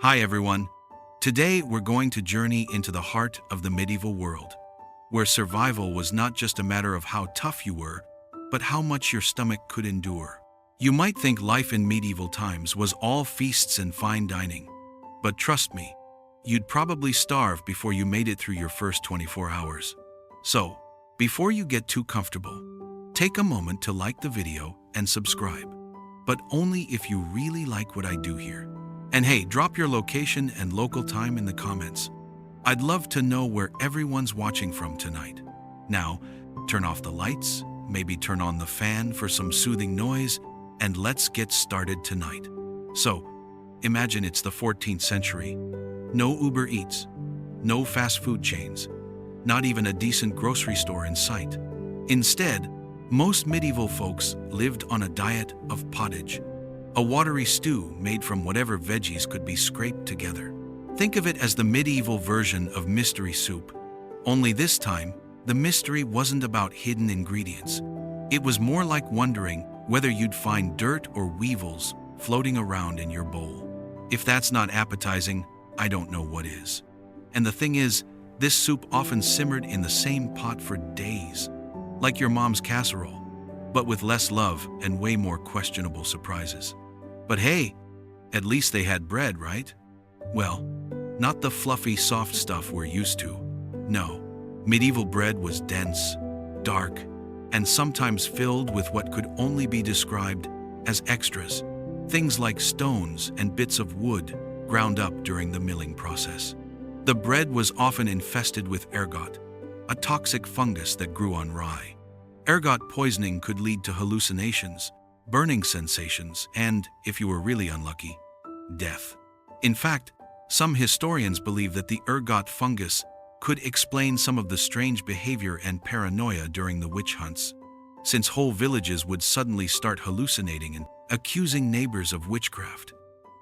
Hi everyone. Today we're going to journey into the heart of the medieval world, where survival was not just a matter of how tough you were, but how much your stomach could endure. You might think life in medieval times was all feasts and fine dining, but trust me, you'd probably starve before you made it through your first 24 hours. So, before you get too comfortable, take a moment to like the video and subscribe, but only if you really like what I do here. And hey, drop your location and local time in the comments. I'd love to know where everyone's watching from tonight. Now, turn off the lights, maybe turn on the fan for some soothing noise, and let's get started tonight. So, imagine it's the 14th century. No Uber Eats, no fast food chains, not even a decent grocery store in sight. Instead, most medieval folks lived on a diet of pottage, a watery stew made from whatever veggies could be scraped together. Think of it as the medieval version of mystery soup. Only this time, the mystery wasn't about hidden ingredients. It was more like wondering whether you'd find dirt or weevils floating around in your bowl. If that's not appetizing, I don't know what is. And the thing is, this soup often simmered in the same pot for days, like your mom's casserole, but with less love and way more questionable surprises. But hey, at least they had bread, right? Well, not the fluffy, soft stuff we're used to. No, medieval bread was dense, dark, and sometimes filled with what could only be described as extras, things like stones and bits of wood ground up during the milling process. The bread was often infested with ergot, a toxic fungus that grew on rye. Ergot poisoning could lead to hallucinations, burning sensations, and, if you were really unlucky, death. In fact, some historians believe that the ergot fungus could explain some of the strange behavior and paranoia during the witch hunts, since whole villages would suddenly start hallucinating and accusing neighbors of witchcraft.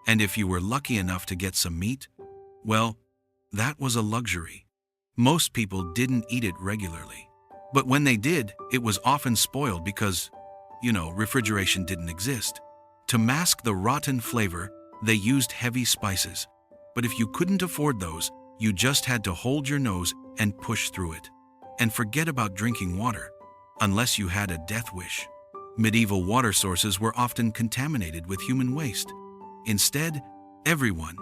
And if you were lucky enough to get some meat, well, that was a luxury. Most people didn't eat it regularly. But when they did, it was often spoiled because, refrigeration didn't exist. To mask the rotten flavor, they used heavy spices. But if you couldn't afford those, you just had to hold your nose and push through it. And forget about drinking water, unless you had a death wish. Medieval water sources were often contaminated with human waste. Instead, everyone,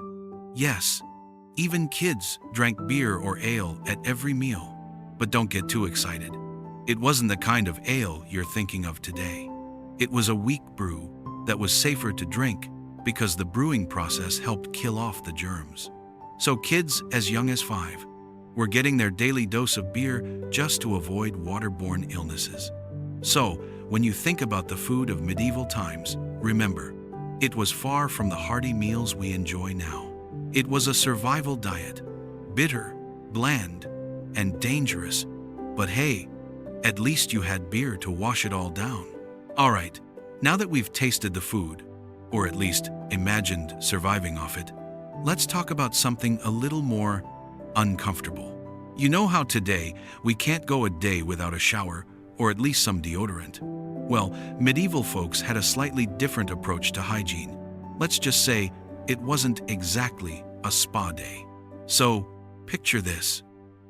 yes, even kids, drank beer or ale at every meal. But don't get too excited. It wasn't the kind of ale you're thinking of today. It was a weak brew that was safer to drink because the brewing process helped kill off the germs. So kids as young as 5 were getting their daily dose of beer just to avoid waterborne illnesses. So, when you think about the food of medieval times, remember, it was far from the hearty meals we enjoy now. It was a survival diet, bitter, bland, and dangerous. But hey, at least you had beer to wash it all down. Alright, now that we've tasted the food, or at least imagined surviving off it, let's talk about something a little more uncomfortable. You know how today we can't go a day without a shower, or at least some deodorant? Well, medieval folks had a slightly different approach to hygiene. Let's just say it wasn't exactly a spa day. So, picture this.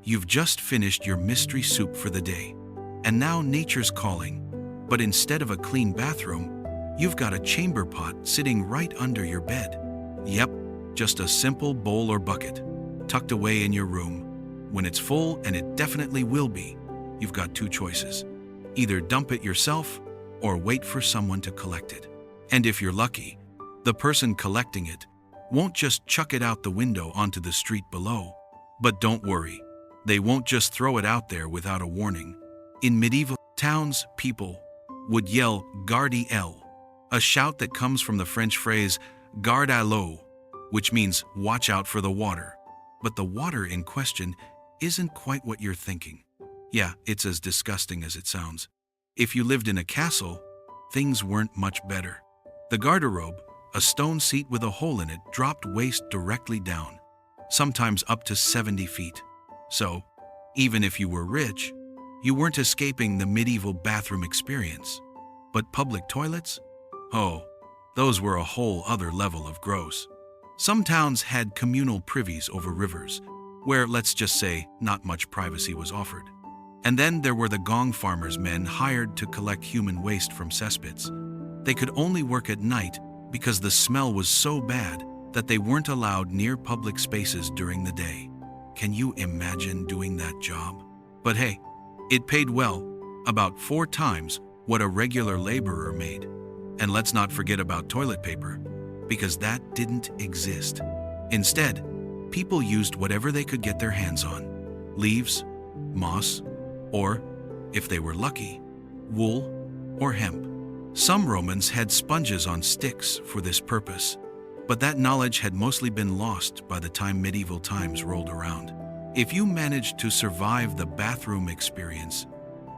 You've just finished your mystery soup for the day, and now nature's calling. But instead of a clean bathroom, you've got a chamber pot sitting right under your bed. Yep, just a simple bowl or bucket, tucked away in your room. When it's full, and it definitely will be, you've got 2 choices. Either dump it yourself, or wait for someone to collect it. And if you're lucky, the person collecting it won't just chuck it out the window onto the street below. But don't worry, they won't just throw it out there without a warning. In medieval towns, people would yell "Garde elle," a shout that comes from the French phrase "garde à l'eau," which means watch out for the water. But the water in question isn't quite what you're thinking. Yeah, it's as disgusting as it sounds. If you lived in a castle, things weren't much better. The garderobe, a stone seat with a hole in it, dropped waste directly down, sometimes up to 70 feet. So, even if you were rich, you weren't escaping the medieval bathroom experience. But public toilets? Oh, those were a whole other level of gross. Some towns had communal privies over rivers, where, let's just say, not much privacy was offered. And then there were the gong farmers, men hired to collect human waste from cesspits. They could only work at night because the smell was so bad that they weren't allowed near public spaces during the day. Can you imagine doing that job? But hey, it paid well, about 4 times what a regular laborer made. And let's not forget about toilet paper, because that didn't exist. Instead, people used whatever they could get their hands on: leaves, moss, or, if they were lucky, wool or hemp. Some Romans had sponges on sticks for this purpose, but that knowledge had mostly been lost by the time medieval times rolled around. If you managed to survive the bathroom experience,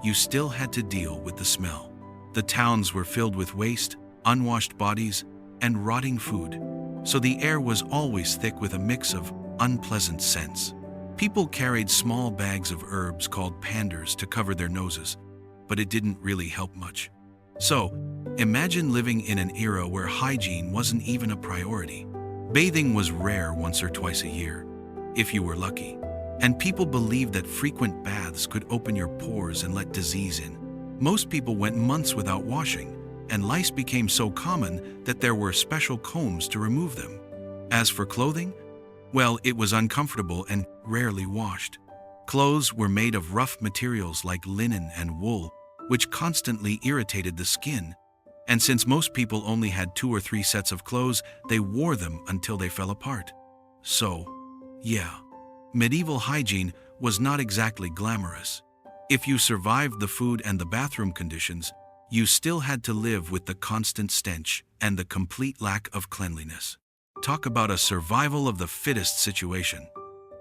you still had to deal with the smell. The towns were filled with waste, unwashed bodies, and rotting food, so the air was always thick with a mix of unpleasant scents. People carried small bags of herbs called panders to cover their noses, but it didn't really help much. So, imagine living in an era where hygiene wasn't even a priority. Bathing was rare once or twice a year, if you were lucky, and people believed that frequent baths could open your pores and let disease in. Most people went months without washing, and lice became so common that there were special combs to remove them. As for clothing, well, it was uncomfortable and rarely washed. Clothes were made of rough materials like linen and wool, which constantly irritated the skin. And since most people only had 2 or 3 sets of clothes, they wore them until they fell apart. So, yeah, medieval hygiene was not exactly glamorous. If you survived the food and the bathroom conditions, you still had to live with the constant stench and the complete lack of cleanliness. Talk about a survival of the fittest situation.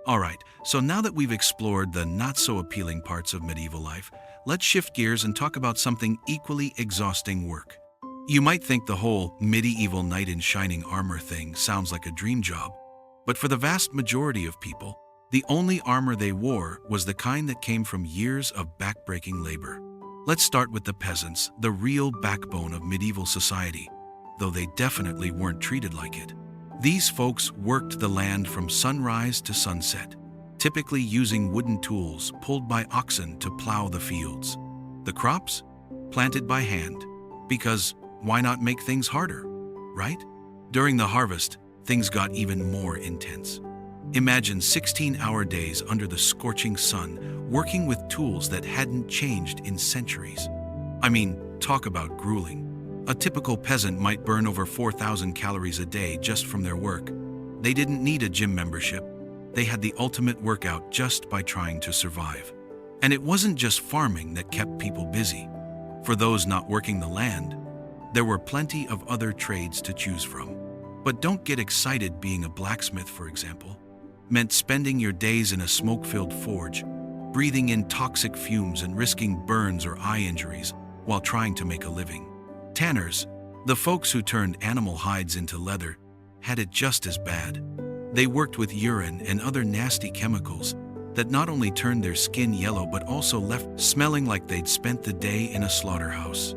Alright, so now that we've explored the not-so-appealing parts of medieval life, let's shift gears and talk about something equally exhausting: work. You might think the whole medieval knight in shining armor thing sounds like a dream job, but for the vast majority of people, the only armor they wore was the kind that came from years of back-breaking labor. Let's start with the peasants, the real backbone of medieval society, though they definitely weren't treated like it. These folks worked the land from sunrise to sunset, typically using wooden tools pulled by oxen to plow the fields. The crops? Planted by hand, because why not make things harder, right? During the harvest, things got even more intense. Imagine 16-hour days under the scorching sun, working with tools that hadn't changed in centuries. I mean, talk about grueling. A typical peasant might burn over 4,000 calories a day just from their work. They didn't need a gym membership. They had the ultimate workout just by trying to survive. And it wasn't just farming that kept people busy. For those not working the land, there were plenty of other trades to choose from. But don't get excited. Being a blacksmith, for example, meant spending your days in a smoke-filled forge, breathing in toxic fumes and risking burns or eye injuries while trying to make a living. Tanners, the folks who turned animal hides into leather, had it just as bad. They worked with urine and other nasty chemicals that not only turned their skin yellow but also left smelling like they'd spent the day in a slaughterhouse.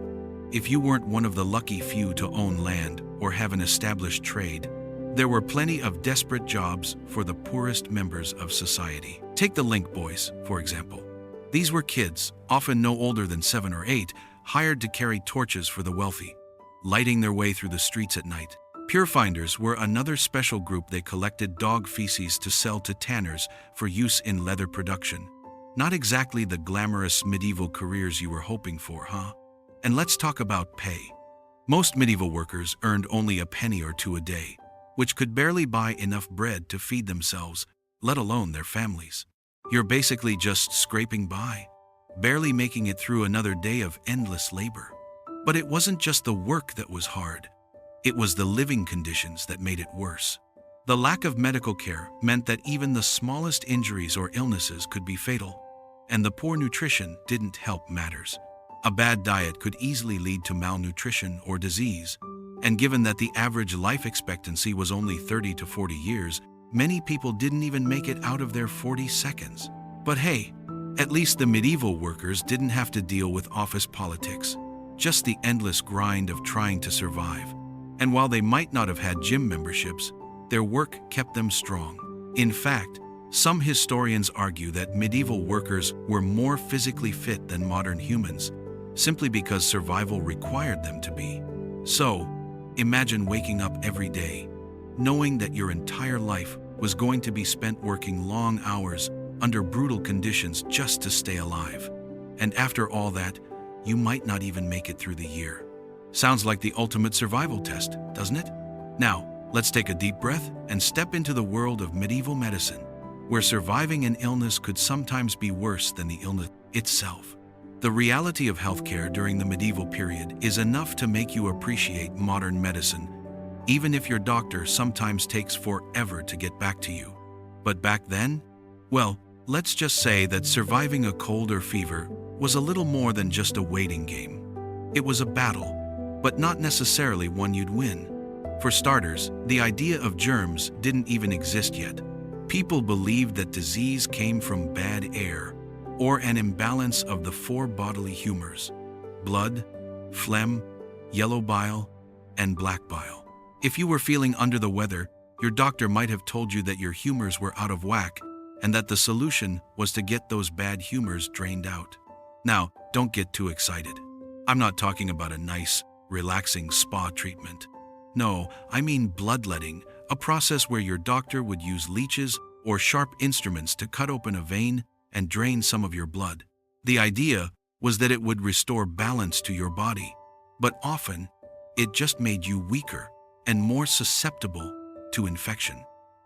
If you weren't one of the lucky few to own land or have an established trade, there were plenty of desperate jobs for the poorest members of society. Take the link boys, for example. These were kids, often no older than 7 or 8, hired to carry torches for the wealthy, lighting their way through the streets at night. Purefinders were another special group. They collected dog feces to sell to tanners for use in leather production. Not exactly the glamorous medieval careers you were hoping for, huh? And let's talk about pay. Most medieval workers earned only a penny or 2 a day, which could barely buy enough bread to feed themselves, let alone their families. You're basically just scraping by, barely making it through another day of endless labor. But it wasn't just the work that was hard. It was the living conditions that made it worse. The lack of medical care meant that even the smallest injuries or illnesses could be fatal, and the poor nutrition didn't help matters. A bad diet could easily lead to malnutrition or disease, and given that the average life expectancy was only 30 to 40 years, many people didn't even make it out of their 40 seconds. But hey, at least the medieval workers didn't have to deal with office politics, just the endless grind of trying to survive. And while they might not have had gym memberships, their work kept them strong. In fact, some historians argue that medieval workers were more physically fit than modern humans, simply because survival required them to be. So, imagine waking up every day, knowing that your entire life was going to be spent working long hours under brutal conditions just to stay alive. And after all that, you might not even make it through the year. Sounds like the ultimate survival test, doesn't it? Now, let's take a deep breath and step into the world of medieval medicine, where surviving an illness could sometimes be worse than the illness itself. The reality of healthcare during the medieval period is enough to make you appreciate modern medicine, even if your doctor sometimes takes forever to get back to you. But back then, well, let's just say that surviving a cold or fever was a little more than just a waiting game. It was a battle, but not necessarily one you'd win. For starters, the idea of germs didn't even exist yet. People believed that disease came from bad air or an imbalance of the four bodily humors: blood, phlegm, yellow bile, and black bile. If you were feeling under the weather, your doctor might have told you that your humors were out of whack and that the solution was to get those bad humors drained out. Now, don't get too excited. I'm not talking about a nice, relaxing spa treatment. No, I mean bloodletting, a process where your doctor would use leeches or sharp instruments to cut open a vein and drain some of your blood. The idea was that it would restore balance to your body, but often it just made you weaker and more susceptible to infection.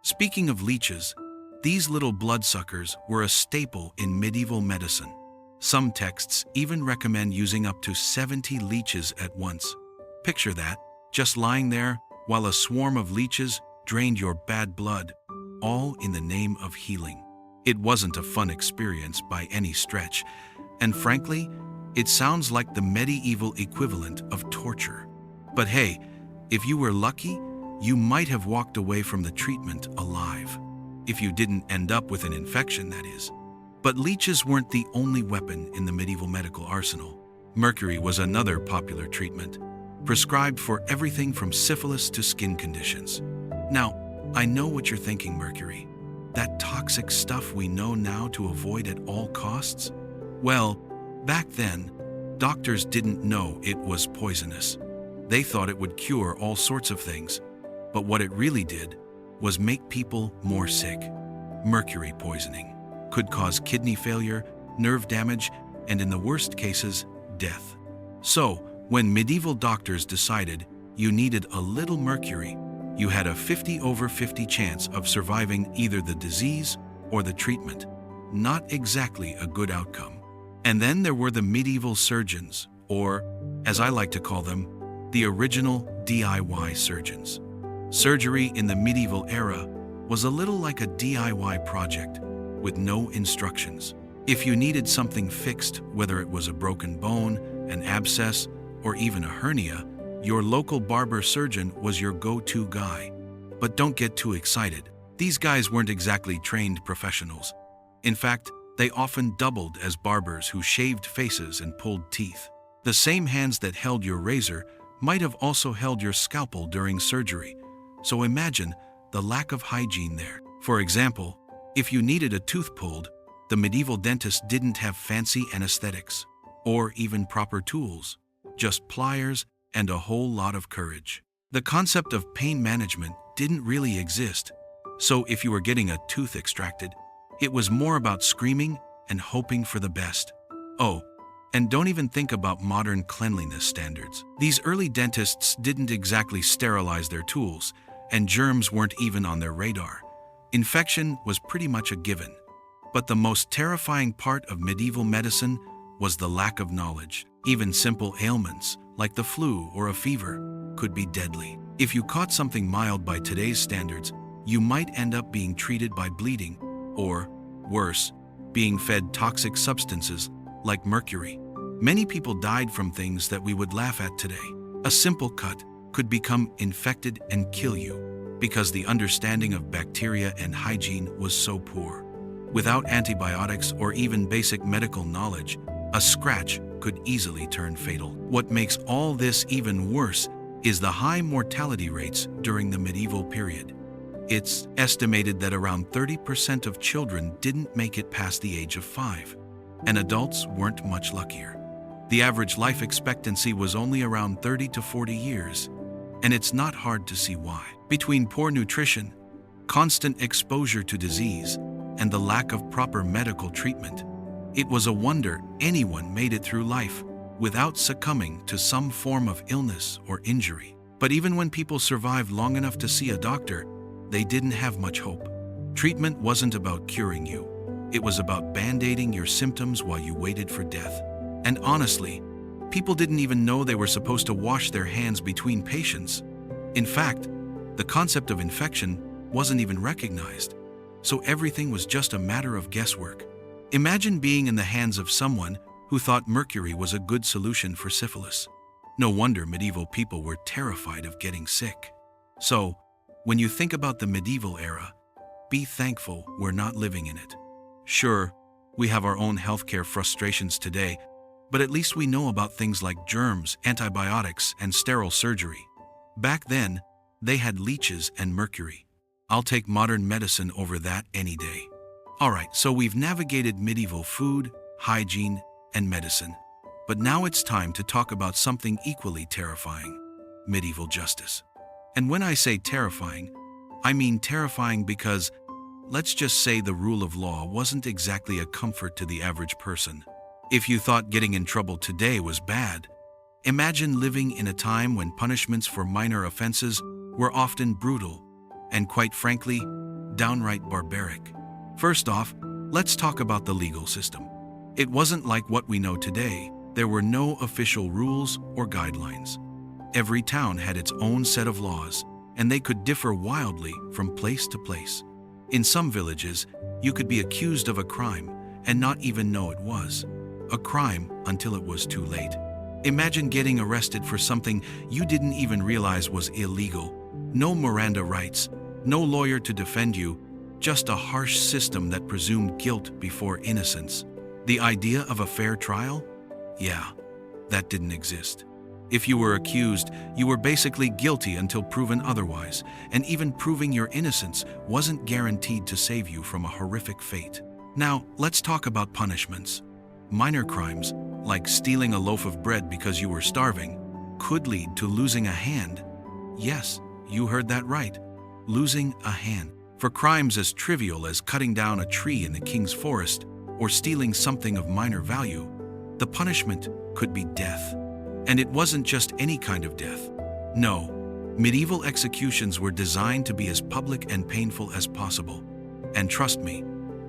Speaking of leeches, these little bloodsuckers were a staple in medieval medicine. Some texts even recommend using up to 70 leeches at once. Picture that, just lying there while a swarm of leeches drained your bad blood, all in the name of healing. It wasn't a fun experience by any stretch, and frankly, it sounds like the medieval equivalent of torture. But hey, if you were lucky, you might have walked away from the treatment alive. If you didn't end up with an infection, that is. But leeches weren't the only weapon in the medieval medical arsenal. Mercury was another popular treatment, prescribed for everything from syphilis to skin conditions. Now, I know what you're thinking, mercury. That toxic stuff we know now to avoid at all costs? Well, back then, doctors didn't know it was poisonous. They thought it would cure all sorts of things, but what it really did was make people more sick. Mercury poisoning could cause kidney failure, nerve damage, and in the worst cases, death. So, when medieval doctors decided you needed a little mercury, you had a 50/50 chance of surviving either the disease or the treatment. Not exactly a good outcome. And then there were the medieval surgeons, or, as I like to call them, the original DIY surgeons. Surgery in the medieval era was a little like a DIY project, with no instructions. If you needed something fixed, whether it was a broken bone, an abscess, or even a hernia, your local barber surgeon was your go-to guy. But don't get too excited. These guys weren't exactly trained professionals. In fact, they often doubled as barbers who shaved faces and pulled teeth. The same hands that held your razor might have also held your scalpel during surgery. So imagine the lack of hygiene there. For example, if you needed a tooth pulled, the medieval dentist didn't have fancy anesthetics or even proper tools, just pliers and a whole lot of courage. The concept of pain management didn't really exist, so if you were getting a tooth extracted, it was more about screaming and hoping for the best. Oh, and don't even think about modern cleanliness standards. These early dentists didn't exactly sterilize their tools, and germs weren't even on their radar. Infection was pretty much a given. But the most terrifying part of medieval medicine was the lack of knowledge. Even simple ailments, like the flu or a fever, could be deadly. If you caught something mild by today's standards, you might end up being treated by bleeding, or, worse, being fed toxic substances like mercury. Many people died from things that we would laugh at today. A simple cut could become infected and kill you, because the understanding of bacteria and hygiene was so poor. Without antibiotics or even basic medical knowledge, a scratch could easily turn fatal. What makes all this even worse is the high mortality rates during the medieval period. It's estimated that around 30% of children didn't make it past the age of 5, and adults weren't much luckier. The average life expectancy was only around 30 to 40 years, and it's not hard to see why. Between poor nutrition, constant exposure to disease, and the lack of proper medical treatment, it was a wonder anyone made it through life without succumbing to some form of illness or injury. But even when people survived long enough to see a doctor, they didn't have much hope. Treatment wasn't about curing you. It was about band-aiding your symptoms while you waited for death. And honestly, people didn't even know they were supposed to wash their hands between patients. In fact, the concept of infection wasn't even recognized, so everything was just a matter of guesswork. Imagine being in the hands of someone who thought mercury was a good solution for syphilis. No wonder medieval people were terrified of getting sick. So, when you think about the medieval era, be thankful we're not living in it. Sure, we have our own healthcare frustrations today, but at least we know about things like germs, antibiotics, and sterile surgery. Back then, they had leeches and mercury. I'll take modern medicine over that any day. Alright, so we've navigated medieval food, hygiene, and medicine. But now it's time to talk about something equally terrifying: medieval justice. And when I say terrifying, I mean terrifying because, let's just say, the rule of law wasn't exactly a comfort to the average person. If you thought getting in trouble today was bad, imagine living in a time when punishments for minor offenses were often brutal and, quite frankly, downright barbaric. First off, let's talk about the legal system. It wasn't like what we know today. There were no official rules or guidelines. Every town had its own set of laws, and they could differ wildly from place to place. In some villages, you could be accused of a crime and not even know it was a crime until it was too late. Imagine getting arrested for something you didn't even realize was illegal. No Miranda rights, no lawyer to defend you, just a harsh system that presumed guilt before innocence. The idea of a fair trial? Yeah, that didn't exist. If you were accused, you were basically guilty until proven otherwise, and even proving your innocence wasn't guaranteed to save you from a horrific fate. Now, let's talk about punishments. Minor crimes, like stealing a loaf of bread because you were starving, could lead to losing a hand. Yes, you heard that right. Losing a hand. For crimes as trivial as cutting down a tree in the king's forest or stealing something of minor value, the punishment could be death. And it wasn't just any kind of death. No, medieval executions were designed to be as public and painful as possible. And trust me,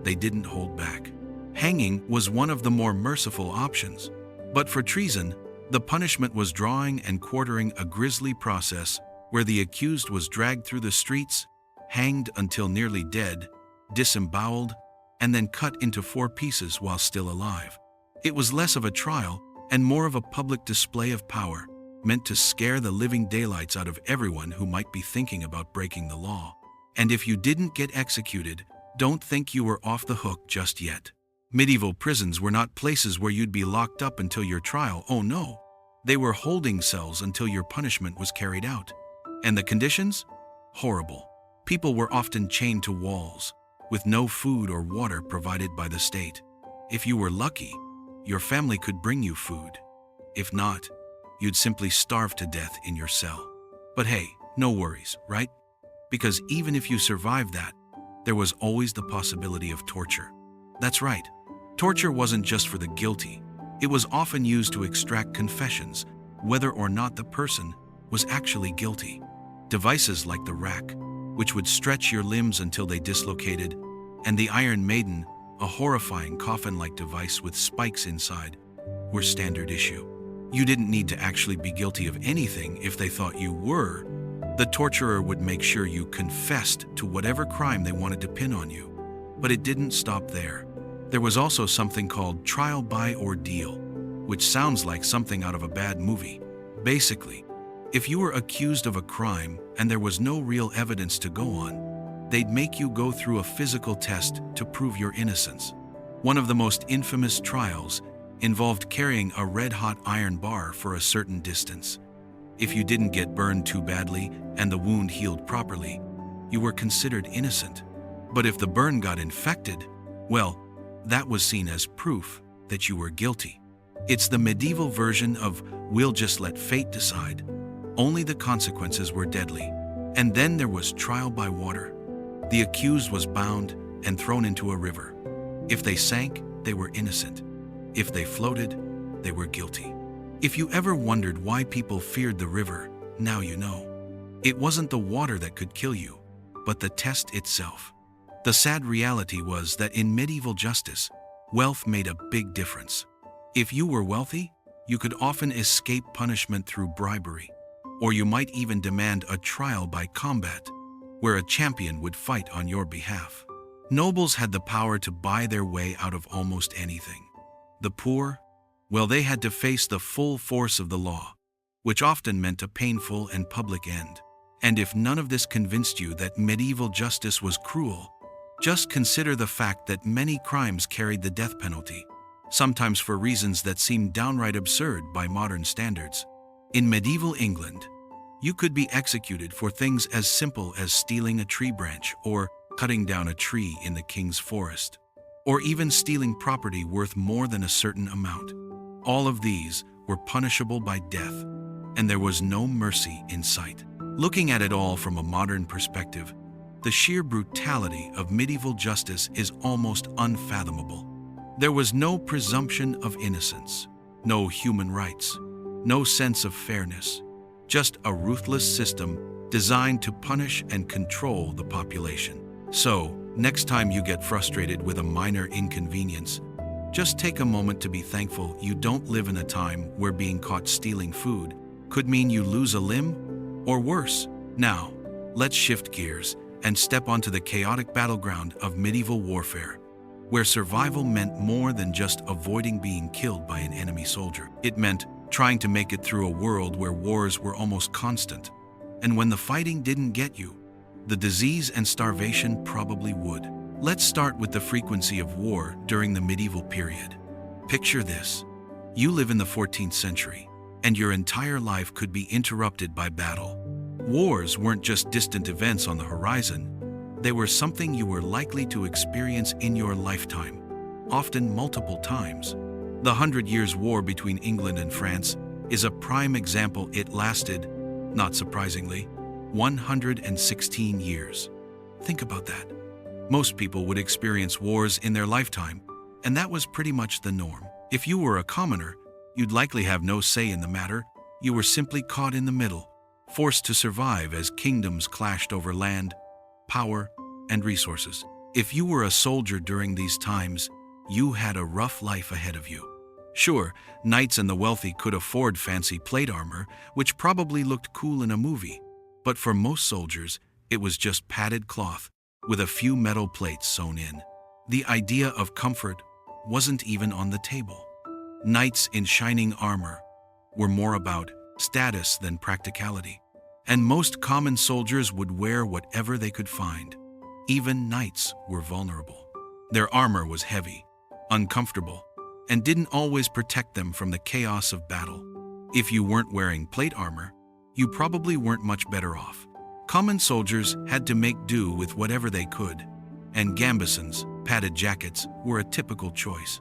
they didn't hold back. Hanging was one of the more merciful options. But for treason, the punishment was drawing and quartering, a grisly process where the accused was dragged through the streets, hanged until nearly dead, disemboweled, and then cut into 4 pieces while still alive. It was less of a trial and more of a public display of power, meant to scare the living daylights out of everyone who might be thinking about breaking the law. And if you didn't get executed, don't think you were off the hook just yet. Medieval prisons were not places where you'd be locked up until your trial. Oh no, they were holding cells until your punishment was carried out. And the conditions? Horrible. People were often chained to walls, with no food or water provided by the state. If you were lucky, your family could bring you food. If not, you'd simply starve to death in your cell. But hey, no worries, right? Because even if you survived that, there was always the possibility of torture. That's right. Torture wasn't just for the guilty. It was often used to extract confessions, whether or not the person was actually guilty. Devices like the rack, which would stretch your limbs until they dislocated, and the Iron Maiden, a horrifying coffin-like device with spikes inside, were standard issue. You didn't need to actually be guilty of anything if they thought you were. The torturer would make sure you confessed to whatever crime they wanted to pin on you. But it didn't stop there. There was also something called trial by ordeal, which sounds like something out of a bad movie. Basically, if you were accused of a crime and there was no real evidence to go on, they'd make you go through a physical test to prove your innocence. One of the most infamous trials involved carrying a red-hot iron bar for a certain distance. If you didn't get burned too badly and the wound healed properly, you were considered innocent. But if the burn got infected, well, that was seen as proof that you were guilty. It's the medieval version of "we'll just let fate decide." Only the consequences were deadly. And then there was trial by water. The accused was bound and thrown into a river. If they sank, they were innocent. If they floated, they were guilty. If you ever wondered why people feared the river, now you know. It wasn't the water that could kill you, but the test itself. The sad reality was that in medieval justice, wealth made a big difference. If you were wealthy, you could often escape punishment through bribery, or you might even demand a trial by combat, where a champion would fight on your behalf. Nobles had the power to buy their way out of almost anything. The poor, well, they had to face the full force of the law, which often meant a painful and public end. And if none of this convinced you that medieval justice was cruel, just consider the fact that many crimes carried the death penalty, sometimes for reasons that seem downright absurd by modern standards. In medieval England, you could be executed for things as simple as stealing a tree branch or cutting down a tree in the king's forest, or even stealing property worth more than a certain amount. All of these were punishable by death, and there was no mercy in sight. Looking at it all from a modern perspective, the sheer brutality of medieval justice is almost unfathomable. There was no presumption of innocence, no human rights, no sense of fairness, just a ruthless system designed to punish and control the population. So, next time you get frustrated with a minor inconvenience, just take a moment to be thankful you don't live in a time where being caught stealing food could mean you lose a limb, or worse. Now, let's shift gears and step onto the chaotic battleground of medieval warfare, where survival meant more than just avoiding being killed by an enemy soldier. It meant trying to make it through a world where wars were almost constant. And when the fighting didn't get you, the disease and starvation probably would. Let's start with the frequency of war during the medieval period. Picture this. You live in the 14th century, and your entire life could be interrupted by battle. Wars weren't just distant events on the horizon. They were something you were likely to experience in your lifetime, often multiple times. The 100 Years' War between England and France is a prime example. It lasted, not surprisingly, 116 years. Think about that. Most people would experience wars in their lifetime, and that was pretty much the norm. If you were a commoner, you'd likely have no say in the matter. You were simply caught in the middle, forced to survive as kingdoms clashed over land, power, and resources. If you were a soldier during these times, you had a rough life ahead of you. Sure, knights and the wealthy could afford fancy plate armor, which probably looked cool in a movie. But for most soldiers, it was just padded cloth with a few metal plates sewn in. The idea of comfort wasn't even on the table. Knights in shining armor were more about status than practicality, and most common soldiers would wear whatever they could find. Even knights were vulnerable. Their armor was heavy, uncomfortable, and didn't always protect them from the chaos of battle. If you weren't wearing plate armor, you probably weren't much better off. Common soldiers had to make do with whatever they could, and gambesons, padded jackets, were a typical choice.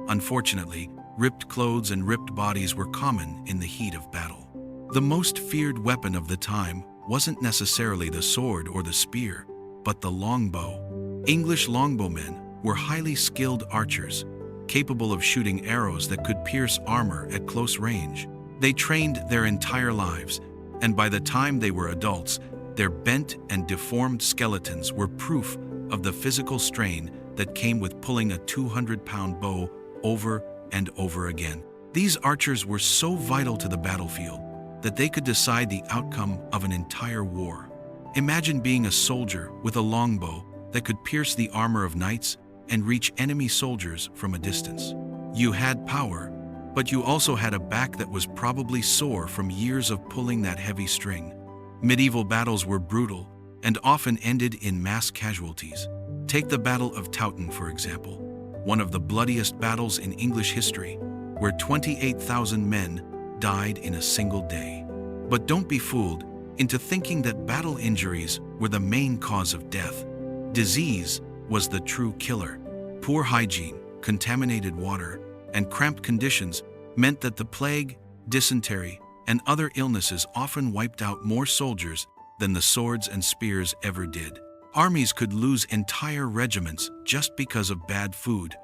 Unfortunately, ripped clothes and ripped bodies were common in the heat of battle. The most feared weapon of the time wasn't necessarily the sword or the spear, but the longbow. English longbowmen were highly skilled archers, capable of shooting arrows that could pierce armor at close range. They trained their entire lives, and by the time they were adults, their bent and deformed skeletons were proof of the physical strain that came with pulling a 200-pound bow over and over again. These archers were so vital to the battlefield that they could decide the outcome of an entire war. Imagine being a soldier with a longbow that could pierce the armor of knights and reach enemy soldiers from a distance. You had power, but you also had a back that was probably sore from years of pulling that heavy string. Medieval battles were brutal and often ended in mass casualties. Take the Battle of Towton, for example, one of the bloodiest battles in English history, where 28,000 men died in a single day. But don't be fooled, into thinking that battle injuries were the main cause of death. Disease was the true killer. Poor hygiene, contaminated water, and cramped conditions meant that the plague, dysentery, and other illnesses often wiped out more soldiers than the swords and spears ever did. Armies could lose entire regiments just because of bad food,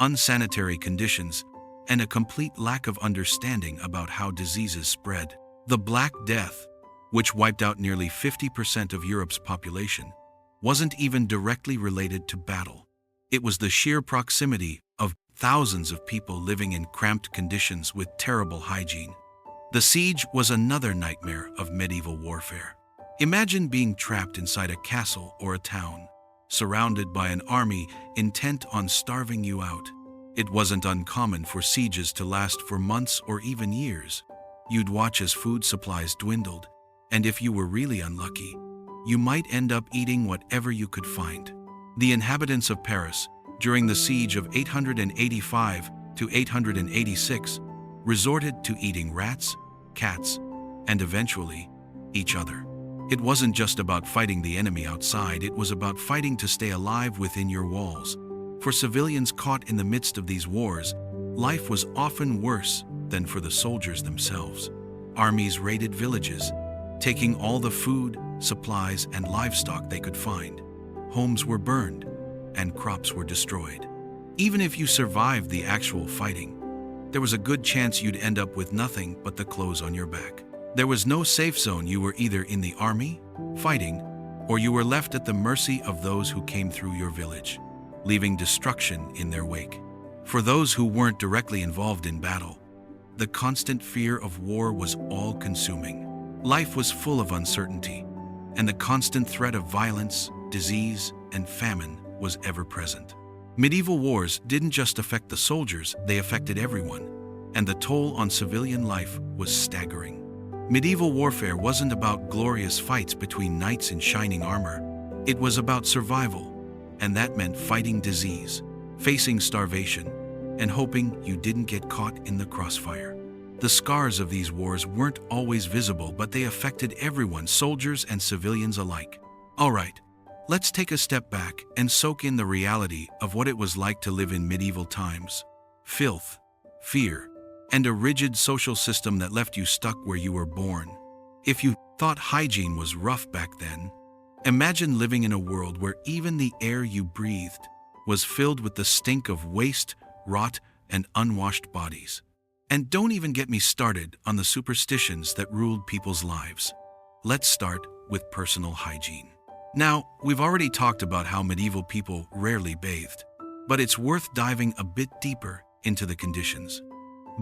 unsanitary conditions, and a complete lack of understanding about how diseases spread. The Black Death, which wiped out nearly 50% of Europe's population, wasn't even directly related to battle. It was the sheer proximity of thousands of people living in cramped conditions with terrible hygiene. The siege was another nightmare of medieval warfare. Imagine being trapped inside a castle or a town, surrounded by an army intent on starving you out. It wasn't uncommon for sieges to last for months or even years. You'd watch as food supplies dwindled, and if you were really unlucky, you might end up eating whatever you could find. The inhabitants of Paris, during the siege of 885 to 886, resorted to eating rats, cats, and eventually, each other. It wasn't just about fighting the enemy outside, it was about fighting to stay alive within your walls. For civilians caught in the midst of these wars, life was often worse than for the soldiers themselves. Armies raided villages, taking all the food, supplies, and livestock they could find. Homes were burned, and crops were destroyed. Even if you survived the actual fighting, there was a good chance you'd end up with nothing but the clothes on your back. There was no safe zone. You were either in the army, fighting, or you were left at the mercy of those who came through your village, leaving destruction in their wake. For those who weren't directly involved in battle, the constant fear of war was all-consuming. Life was full of uncertainty, and the constant threat of violence, disease, and famine was ever-present. Medieval wars didn't just affect the soldiers, they affected everyone, and the toll on civilian life was staggering. Medieval warfare wasn't about glorious fights between knights in shining armor. It was about survival, and that meant fighting disease, facing starvation, and hoping you didn't get caught in the crossfire. The scars of these wars weren't always visible, but they affected everyone, soldiers and civilians alike. All right, let's take a step back and soak in the reality of what it was like to live in medieval times. Filth, fear, and a rigid social system that left you stuck where you were born. If you thought hygiene was rough back then, imagine living in a world where even the air you breathed was filled with the stink of waste, rot, and unwashed bodies. And don't even get me started on the superstitions that ruled people's lives. Let's start with personal hygiene. Now, we've already talked about how medieval people rarely bathed, but it's worth diving a bit deeper into the conditions.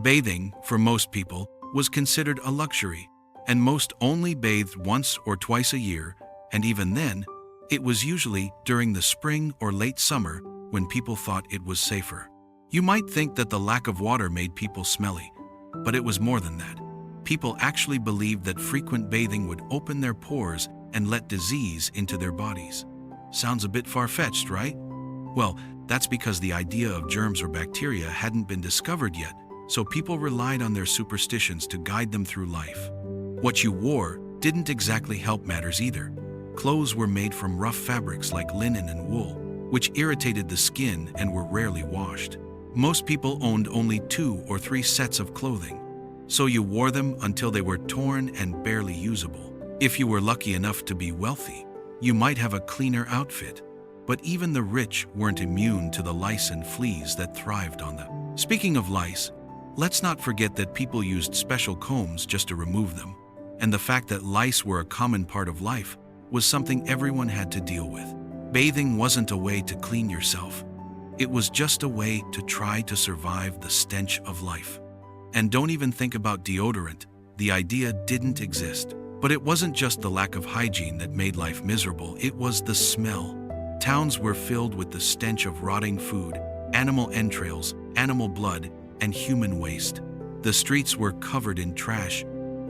Bathing, for most people, was considered a luxury, and most only bathed once or twice a year, and even then, it was usually during the spring or late summer when people thought it was safer. You might think that the lack of water made people smelly, but it was more than that. People actually believed that frequent bathing would open their pores and let disease into their bodies. Sounds a bit far-fetched, right? Well, that's because the idea of germs or bacteria hadn't been discovered yet, so people relied on their superstitions to guide them through life. What you wore didn't exactly help matters either. Clothes were made from rough fabrics like linen and wool, which irritated the skin and were rarely washed. Most people owned only 2 or 3 sets of clothing, so you wore them until they were torn and barely usable. If you were lucky enough to be wealthy, you might have a cleaner outfit, but even the rich weren't immune to the lice and fleas that thrived on them. Speaking of lice, let's not forget that people used special combs just to remove them, and the fact that lice were a common part of life was something everyone had to deal with. Bathing wasn't a way to clean yourself. It was just a way to try to survive the stench of life. And don't even think about deodorant. The idea didn't exist. But it wasn't just the lack of hygiene that made life miserable, it was the smell. Towns were filled with the stench of rotting food, animal entrails, animal blood, and human waste. The streets were covered in trash,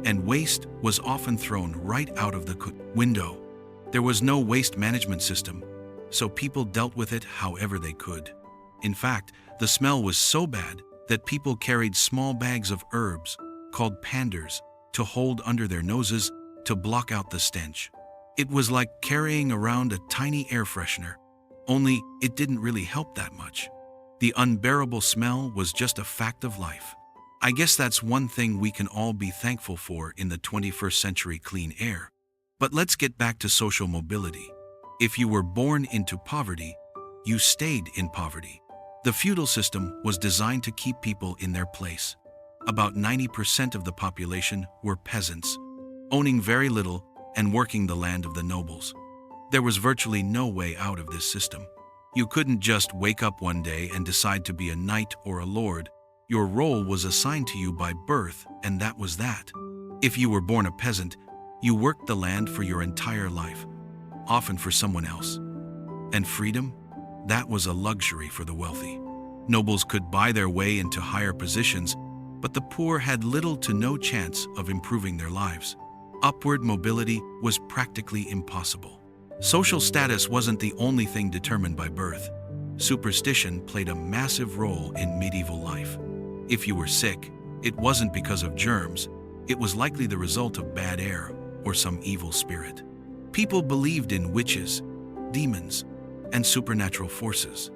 and waste was often thrown right out of the window. There was no waste management system, so people dealt with it however they could. In fact, the smell was so bad that people carried small bags of herbs, called panders, to hold under their noses to block out the stench. It was like carrying around a tiny air freshener, only it didn't really help that much. The unbearable smell was just a fact of life. I guess that's one thing we can all be thankful for in the 21st century: clean air. But let's get back to social mobility. If you were born into poverty, you stayed in poverty. The feudal system was designed to keep people in their place. About 90% of the population were peasants, owning very little and working the land of the nobles. There was virtually no way out of this system. You couldn't just wake up one day and decide to be a knight or a lord. Your role was assigned to you by birth, and that was that. If you were born a peasant, you worked the land for your entire life, often for someone else. And freedom? That was a luxury for the wealthy. Nobles could buy their way into higher positions, but the poor had little to no chance of improving their lives. Upward mobility was practically impossible. Social status wasn't the only thing determined by birth. Superstition played a massive role in medieval life. If you were sick, it wasn't because of germs. It was likely the result of bad air or some evil spirit. People believed in witches, demons, and supernatural forces.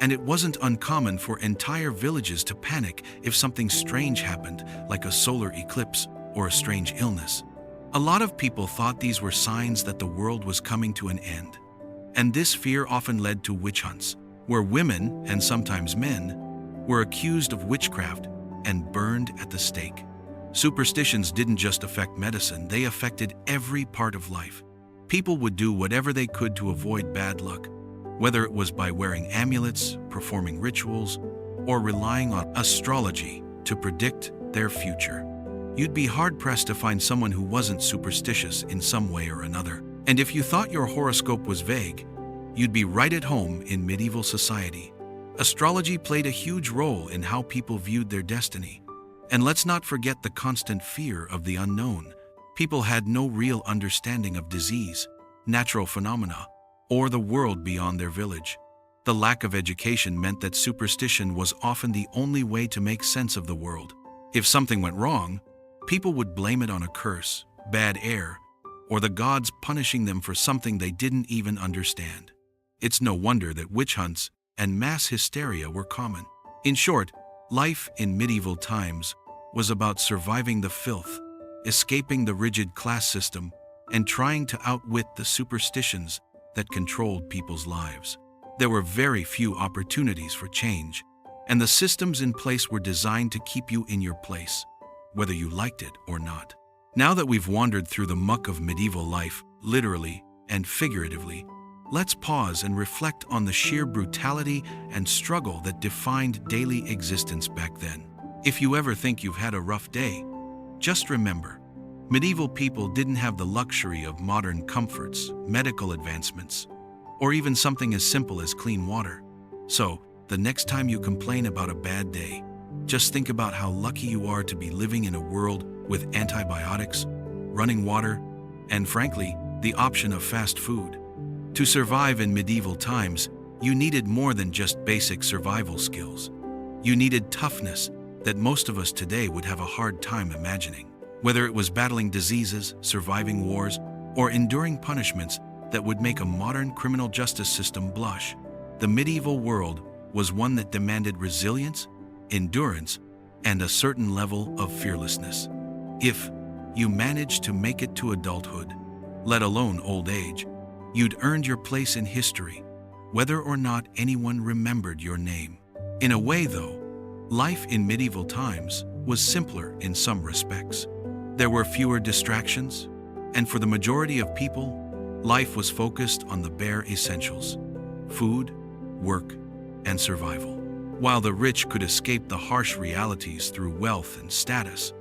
And it wasn't uncommon for entire villages to panic if something strange happened, like a solar eclipse or a strange illness. A lot of people thought these were signs that the world was coming to an end. And this fear often led to witch hunts, where women, and sometimes men, were accused of witchcraft and burned at the stake. Superstitions didn't just affect medicine, they affected every part of life. People would do whatever they could to avoid bad luck, whether it was by wearing amulets, performing rituals, or relying on astrology to predict their future. You'd be hard-pressed to find someone who wasn't superstitious in some way or another. And if you thought your horoscope was vague, you'd be right at home in medieval society. Astrology played a huge role in how people viewed their destiny. And let's not forget the constant fear of the unknown. People had no real understanding of disease, natural phenomena, or the world beyond their village. The lack of education meant that superstition was often the only way to make sense of the world. If something went wrong, people would blame it on a curse, bad air, or the gods punishing them for something they didn't even understand. It's no wonder that witch hunts and mass hysteria were common. In short, life in medieval times was about surviving the filth, escaping the rigid class system, and trying to outwit the superstitions that controlled people's lives. There were very few opportunities for change, and the systems in place were designed to keep you in your place, whether you liked it or not. Now that we've wandered through the muck of medieval life, literally and figuratively, let's pause and reflect on the sheer brutality and struggle that defined daily existence back then. If you ever think you've had a rough day, just remember, medieval people didn't have the luxury of modern comforts, medical advancements, or even something as simple as clean water. So, the next time you complain about a bad day, just think about how lucky you are to be living in a world with antibiotics, running water, and frankly, the option of fast food. To survive in medieval times, you needed more than just basic survival skills. You needed toughness that most of us today would have a hard time imagining. Whether it was battling diseases, surviving wars, or enduring punishments that would make a modern criminal justice system blush, the medieval world was one that demanded resilience, endurance, and a certain level of fearlessness. If you managed to make it to adulthood, let alone old age, you'd earned your place in history, whether or not anyone remembered your name. In a way, though, life in medieval times was simpler in some respects. There were fewer distractions, and for the majority of people, life was focused on the bare essentials: food, work, and survival. While the rich could escape the harsh realities through wealth and status,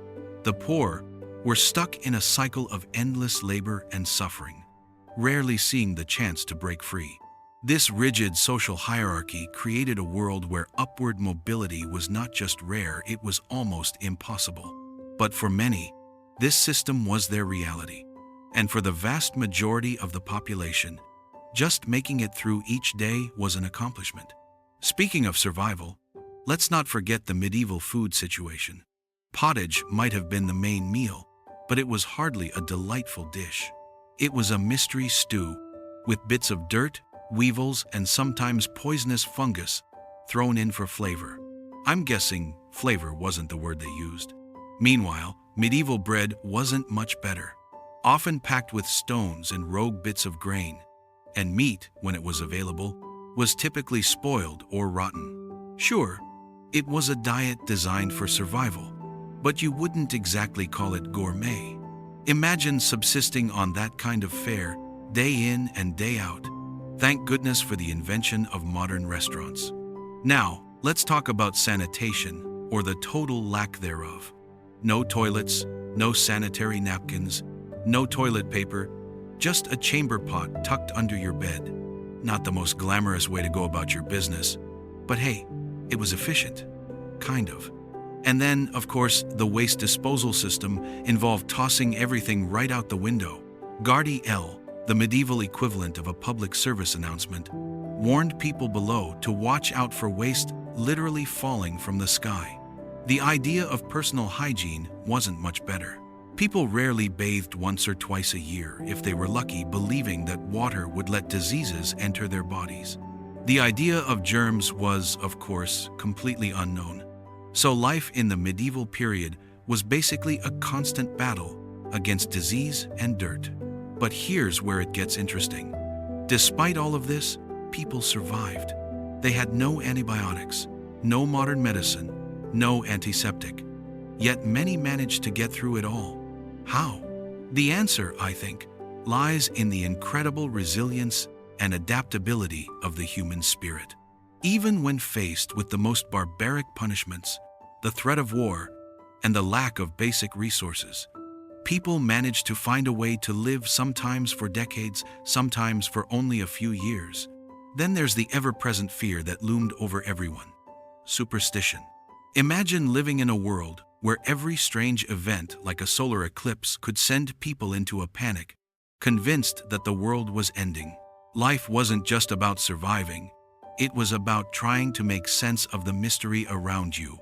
the poor were stuck in a cycle of endless labor and suffering, rarely seeing the chance to break free. This rigid social hierarchy created a world where upward mobility was not just rare, it was almost impossible. But for many, this system was their reality. And for the vast majority of the population, just making it through each day was an accomplishment. Speaking of survival, let's not forget the medieval food situation. Pottage might have been the main meal, but it was hardly a delightful dish. It was a mystery stew, with bits of dirt, weevils, and sometimes poisonous fungus thrown in for flavor. I'm guessing flavor wasn't the word they used. Meanwhile, medieval bread wasn't much better, often packed with stones and rogue bits of grain, and meat, when it was available, was typically spoiled or rotten. Sure, it was a diet designed for survival, but you wouldn't exactly call it gourmet. Imagine subsisting on that kind of fare, day in and day out. Thank goodness for the invention of modern restaurants. Now, let's talk about sanitation, or the total lack thereof. No toilets, no sanitary napkins, no toilet paper, just a chamber pot tucked under your bed. Not the most glamorous way to go about your business, but hey, it was efficient. Kind of. And then, of course, the waste disposal system involved tossing everything right out the window. Gardaí L, the medieval equivalent of a public service announcement, warned people below to watch out for waste literally falling from the sky. The idea of personal hygiene wasn't much better. People rarely bathed once or twice a year if they were lucky, believing that water would let diseases enter their bodies. The idea of germs was, of course, completely unknown. So life in the medieval period was basically a constant battle against disease and dirt. But here's where it gets interesting. Despite all of this, people survived. They had no antibiotics, no modern medicine, no antiseptic. Yet many managed to get through it all. How? The answer, I think, lies in the incredible resilience and adaptability of the human spirit. Even when faced with the most barbaric punishments, the threat of war, and the lack of basic resources, people managed to find a way to live, sometimes for decades, sometimes for only a few years. Then there's the ever-present fear that loomed over everyone: superstition. Imagine living in a world where every strange event, like a solar eclipse, could send people into a panic, convinced that the world was ending. Life wasn't just about surviving, it was about trying to make sense of the mystery around you,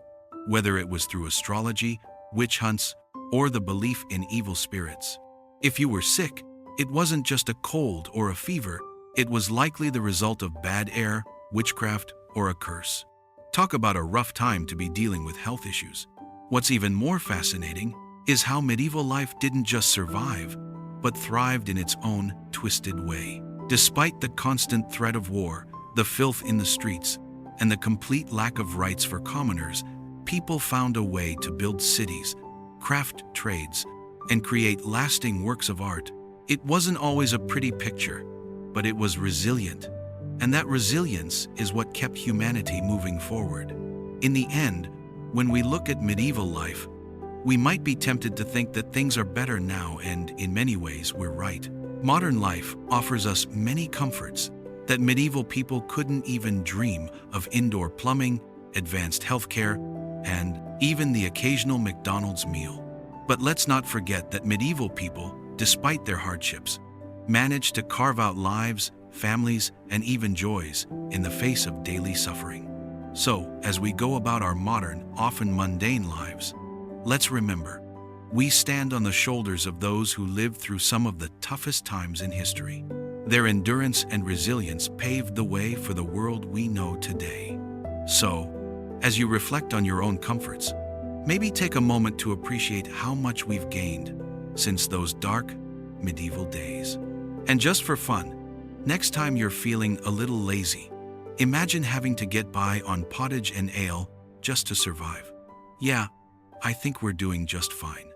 whether it was through astrology, witch hunts, or the belief in evil spirits. If you were sick, it wasn't just a cold or a fever, it was likely the result of bad air, witchcraft, or a curse. Talk about a rough time to be dealing with health issues. What's even more fascinating is how medieval life didn't just survive, but thrived in its own twisted way. Despite the constant threat of war, the filth in the streets, and the complete lack of rights for commoners, people found a way to build cities, craft trades, and create lasting works of art. It wasn't always a pretty picture, but it was resilient. And that resilience is what kept humanity moving forward. In the end, when we look at medieval life, we might be tempted to think that things are better now, and in many ways we're right. Modern life offers us many comforts that medieval people couldn't even dream of: indoor plumbing, advanced healthcare, and even the occasional McDonald's meal. But let's not forget that medieval people, despite their hardships, managed to carve out lives, families, and even joys in the face of daily suffering. So, as we go about our modern, often mundane lives, let's remember, we stand on the shoulders of those who lived through some of the toughest times in history. Their endurance and resilience paved the way for the world we know today. So, as you reflect on your own comforts, maybe take a moment to appreciate how much we've gained since those dark, medieval days. And just for fun, next time you're feeling a little lazy, imagine having to get by on pottage and ale just to survive. Yeah, I think we're doing just fine.